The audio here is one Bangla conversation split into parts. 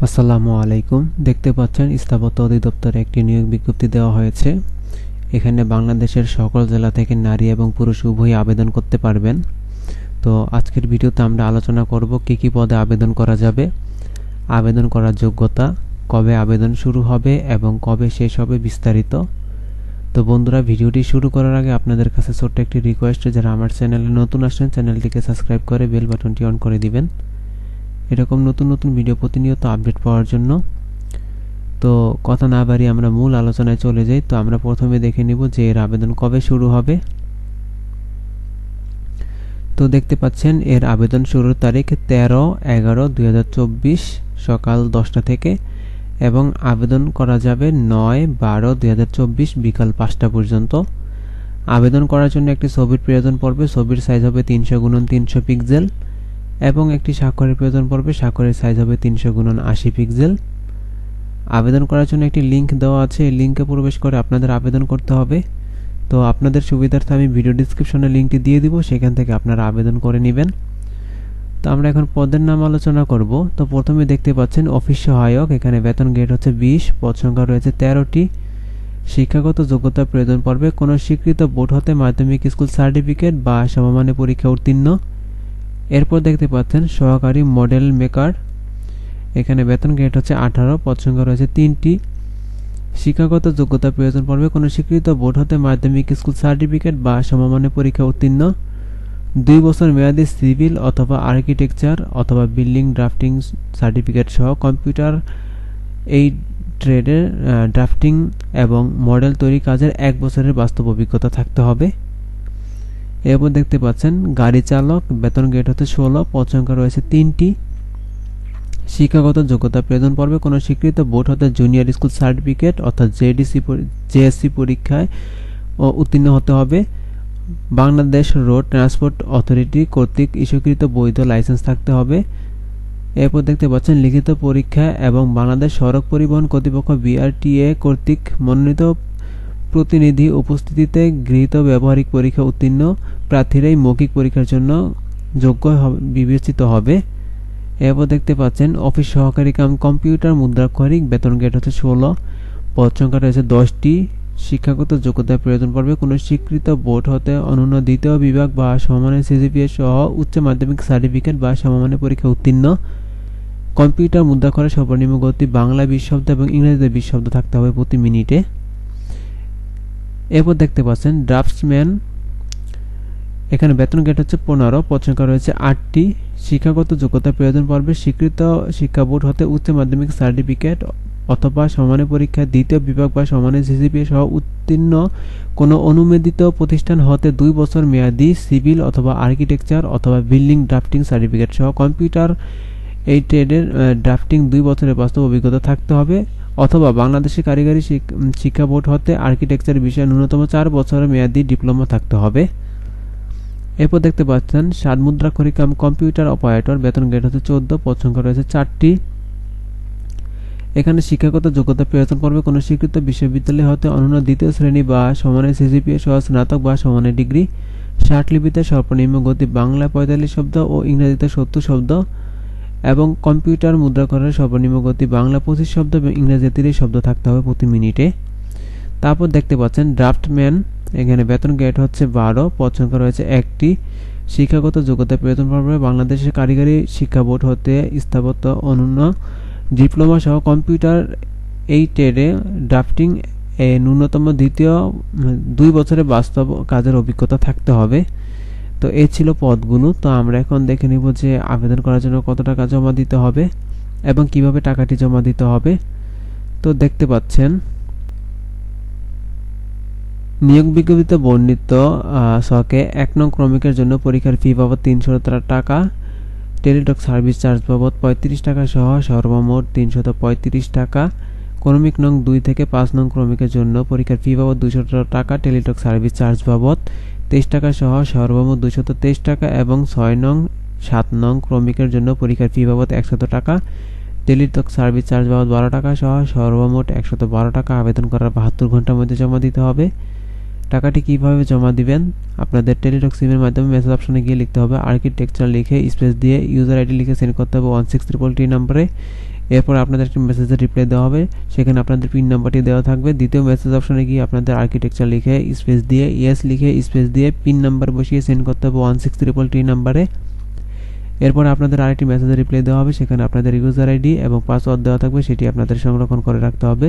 আসসালামু আলাইকুম। দেখতে পাচ্ছেন স্থাপত্য অধিদপ্তরে একটি নিয়োগ বিজ্ঞপ্তি দেওয়া হয়েছে। এখানে বাংলাদেশের সকল জেলা থেকে নারী এবং পুরুষ উভয়ই আবেদন করতে পারবেন। তো আজকের ভিডিওতে আমরা আলোচনা করব কি কি পদে আবেদন করা যাবে, আবেদন করার যোগ্যতা, কবে আবেদন শুরু হবে এবং কবে শেষ হবে বিস্তারিত। তো বন্ধুরা, ভিডিওটি শুরু করার আগে আপনাদের কাছে ছোট্ট একটি রিকোয়েস্ট, যারা আমার চ্যানেলে নতুন আসেন চ্যানেলটিকে সাবস্ক্রাইব করে বেল বাটনটি অন করে দিবেন এরকম নতুন নতুন ভিডিও প্রতিনিয়ত আপডেট পাওয়ার জন্য। তো কথা না বাড়িয়ে আমরা মূল আলোচনায় চলে যাই। তো আমরা প্রথমে দেখে নিব যে এর আবেদন কবে শুরু হবে। তো দেখতে পাচ্ছেন এর আবেদন শুরুর তারিখ 13/11/2024 সকাল 10টা থেকে এবং আবেদন করা যাবে 9/12/2024 বিকাল 5টা পর্যন্ত। আবেদন করার জন্য একটি ছবির প্রয়োজন পড়বে। ছবির সাইজ হবে 300x300 পিক্সেল এবং একটি স্বাক্ষরের প্রয়োজন পড়বে। স্বাক্ষরের সাইজ হবে 300x80 পিক্সেল। আবেদন করার জন্য একটি লিঙ্ক দেওয়া আছে, এই লিঙ্কে প্রবেশ করে আপনাদের আবেদন করতে হবে। তো আপনাদের সুবিধার্থে আমি ভিডিও ডেসক্রিপশনে লিঙ্কটি দিয়ে দিব, সেখান থেকে আপনারা আবেদন করে নেবেন। তো আমরা এখন পদের নাম আলোচনা করব। তো প্রথমে দেখতে পাচ্ছেন অফিস সহায়ক। এখানে বেতন গ্রেড হচ্ছে 20, পদ সংখ্যা রয়েছে 13টি। শিক্ষাগত যোগ্যতা প্রয়োজন পড়বে কোনো স্বীকৃত বোর্ড হতে মাধ্যমিক স্কুল সার্টিফিকেট বা সমমানের পরীক্ষা উত্তীর্ণ। এরপর দেখতে পাচ্ছেন সহকারী মডেল মেকার। এখানে বেতন গ্রেড হচ্ছে 18, পদ সংখ্যা রয়েছে 3টি। শিক্ষাগত যোগ্যতা প্রয়োজন পড়বে কোনো স্বীকৃত বোর্ড হতে মাধ্যমিক স্কুল সার্টিফিকেট বা সমমানের পরীক্ষা উত্তীর্ণ। 2 বছর মেয়াদী সিভিল অথবা আর্কিটেকচার অথবা বিল্ডিং ড্রাফটিং সার্টিফিকেট সহ কম্পিউটার এই ট্রেডের ড্রাফটিং এবং মডেল তৈরি কাজের 1 বছরের বাস্তব অভিজ্ঞতা থাকতে হবে। এরপর দেখতে পাচ্ছেন গাড়ি চালক। বেতন গ্রেড হচ্ছে 16, পদ সংখ্যা রয়েছে 3টি। শিক্ষাগত যোগ্যতা প্রয়োজন পড়বে কোনো স্বীকৃত বোর্ড হতে জুনিয়র স্কুল সার্টিফিকেট অর্থাৎ জেএসসি পরীক্ষায় উত্তীর্ণ হতে হবে। বাংলাদেশ রোড ট্রান্সপোর্ট অথরিটি কর্তৃক ইস্যুকৃত বৈধ লাইসেন্স থাকতে হবে। এরপর দেখতে পাচ্ছেন লিখিত পরীক্ষা এবং বাংলাদেশ সড়ক পরিবহন কর্তৃপক্ষ বিআরটিএ কর্তৃক মনোনীত প্রতিনিধি উপস্থিতিতে গৃহীত ব্যবহারিক পরীক্ষা উত্তীর্ণ প্রার্থীরাই মৌখিক পরীক্ষার জন্য যোগ্য বিবেচিত হবে। এরপর দেখতে পাচ্ছেন অফিস সহকারী কাম কম্পিউটার মুদ্রাক্ষরিক। বেতন গ্রেড হচ্ছে 16, পদ সংখ্যা রয়েছে 10টি। শিক্ষাগত যোগ্যতার প্রয়োজন পড়বে কোনো স্বীকৃত বোর্ড হতে অনন্য দ্বিতীয় বিভাগ বা সমমানের সিজিপিএ সহ উচ্চ মাধ্যমিক সার্টিফিকেট বা সমমানের পরীক্ষা উত্তীর্ণ। কম্পিউটার মুদ্রাক্ষরের সর্বনিম্ন গতি বাংলা 20 শব্দ এবং ইংরেজিতে 20 শব্দ থাকতে হবে প্রতি মিনিটে। এরপর দেখতে পাচ্ছেন ড্রাফটসম্যান। এখানে বেতন গ্রেড হচ্ছে 15, পদ সংখ্যা রয়েছে 8টি। শিক্ষাগত যোগ্যতা প্রয়োজন পড়বে স্বীকৃত শিক্ষা বোর্ড হতে উচ্চ মাধ্যমিক সার্টিফিকেট অথবা সমমানের পরীক্ষা দ্বিতীয় বিভাগ বা সমমানের সিজিপিএ সহ উত্তীর্ণ কোনো অনুমোদিত প্রতিষ্ঠান হতে 2 বছর মেয়াদী সিভিল অথবা আর্কিটেকচার অথবা বিল্ডিং ড্রাফটিং সার্টিফিকেট সহ কম্পিউটার এই ট্রেডের ড্রাফটিং 2 বছরের বাস্তব অভিজ্ঞতা থাকতে হবে অথবা বাংলাদেশের কারিগরি শিক্ষা বোর্ড হতে আর্কিটেকচার বিষয়ে ন্যূনতম 4 বছরের মেয়াদী ডিপ্লোমা থাকতে হবে। এরপর দেখতে পাচ্ছেন মুদ্রাক্ষরিক কাম কম্পিউটার অপারেটর। বেতন গ্রেড হচ্ছে 14, পদ সংখ্যা রয়েছে 4টি। এখানে শিক্ষাগত যোগ্যতা প্রয়োজন পড়বে কোনো স্বীকৃত বিশ্ববিদ্যালয় হতে অনন্য দ্বিতীয় শ্রেণী বা সমানের সিজিপিএ সহ স্নাতক বা সমানের ডিগ্রি। লিপিতে সর্বনিম্ন গতি বাংলা 45 শব্দ ও ইংরেজিতে 70 শব্দ এবং কম্পিউটার মুদ্রাক্ষরের সর্বনিম্ন গতি বাংলা 25 শব্দ এবং ইংরেজিতে 30 শব্দ থাকতে হবে প্রতি মিনিটে। তারপর দেখতে পাচ্ছেন ড্রাফটম্যান। এখানে বেতন গ্রেড হচ্ছে 12, পদ সংখ্যা রয়েছে 1টি। শিক্ষাগত যোগ্যতা প্রয়োজন পড়বে বাংলাদেশের কারিগরি শিক্ষা বোর্ড হতে স্থাপত্য অনন্য ডিপ্লোমা সহ কম্পিউটার এই ট্রেডে ড্রাফটিং ন্যূনতম 2 বছরের বাস্তব কাজের অভিজ্ঞতা থাকতে হবে। তো এই ছিল পদগুলো। তো আমরা এখন দেখে নিব যে আবেদন করার জন্য কত টাকা জমা দিতে হবে এবং কিভাবে টাকাটি জমা দিতে হবে। তো দেখতে পাচ্ছেন নিয়োগ বিজ্ঞপ্তিতে বর্ণিত ছকে 1 নং ক্রমিকের জন্য পরীক্ষার ফি বাবদ 300 টাকা, টেলিটক সার্ভিস চার্জ বাবদ 35 টাকা সহ সর্বমোট 335 টাকা। ক্রমিক নং 2 থেকে 5 নং ক্রমিকের জন্য পরীক্ষার ফি বাবদ 200 টাকা, টেলিটক সার্ভিস চার্জ বাবদ 23 টাকা সহ সর্বমোট 223 টাকা এবং 6 নং 7 নং ক্রমিকের জন্য পরীক্ষার ফি বাবদ 100 টাকা, টেলিটক সার্ভিস চার্জ বাবদ 12 টাকা সহ সর্বমোট 112 টাকা। আবেদন করার 72 ঘন্টার মধ্যে জমা দিতে হবে। টাকাটি কিভাবে জমা দিবেন? আপনাদের টেলিটক সিমের মাধ্যমে মেসেজ অপশনে গিয়ে লিখতে হবে আর্কিটেকচার লিখে স্পেস দিয়ে ইউজার আইডি লিখে সেন্ড করতে হবে 16333 নম্বরে। এরপর আপনাদের একটি মেসেজের রিপ্লাই দেওয়া হবে, সেখানে আপনাদের পিন নাম্বারটি দেওয়া থাকবে। দ্বিতীয় মেসেজ অপশনে গিয়ে আপনাদের আর্কিটেকচার লিখে স্পেস দিয়ে ইয়েস লিখে স্পেস দিয়ে পিন নাম্বার বসিয়ে সেন্ড করতে হবে 16333 নাম্বারে। এরপর আপনাদের আরেকটি মেসেজের রিপ্লাই দেওয়া হবে, সেখানে আপনাদের ইউজার আইডি এবং পাসওয়ার্ড দেওয়া থাকবে, সেটি আপনাদের সংরক্ষণ করে রাখতে হবে।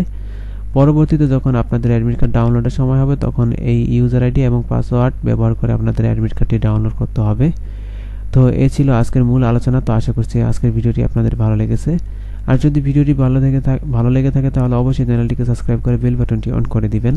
পরবর্তীতে যখন আপনাদের অ্যাডমিট কার্ড ডাউনলোডের সময় হবে তখন এই ইউজার আইডি এবং পাসওয়ার্ড ব্যবহার করে আপনাদের অ্যাডমিট কার্ডটি ডাউনলোড করতে হবে। তো এই ছিল আজকের মূল আলোচনা। তো আশা করছি আজকের ভিডিওটি আপনাদের ভালো লেগেছে। আর যদি ভিডিওটি ভালো লেগে থাকে তাহলে অবশ্যই চ্যানেলটিকে সাবস্ক্রাইব করে বেল বাটনটি অন করে দিবেন।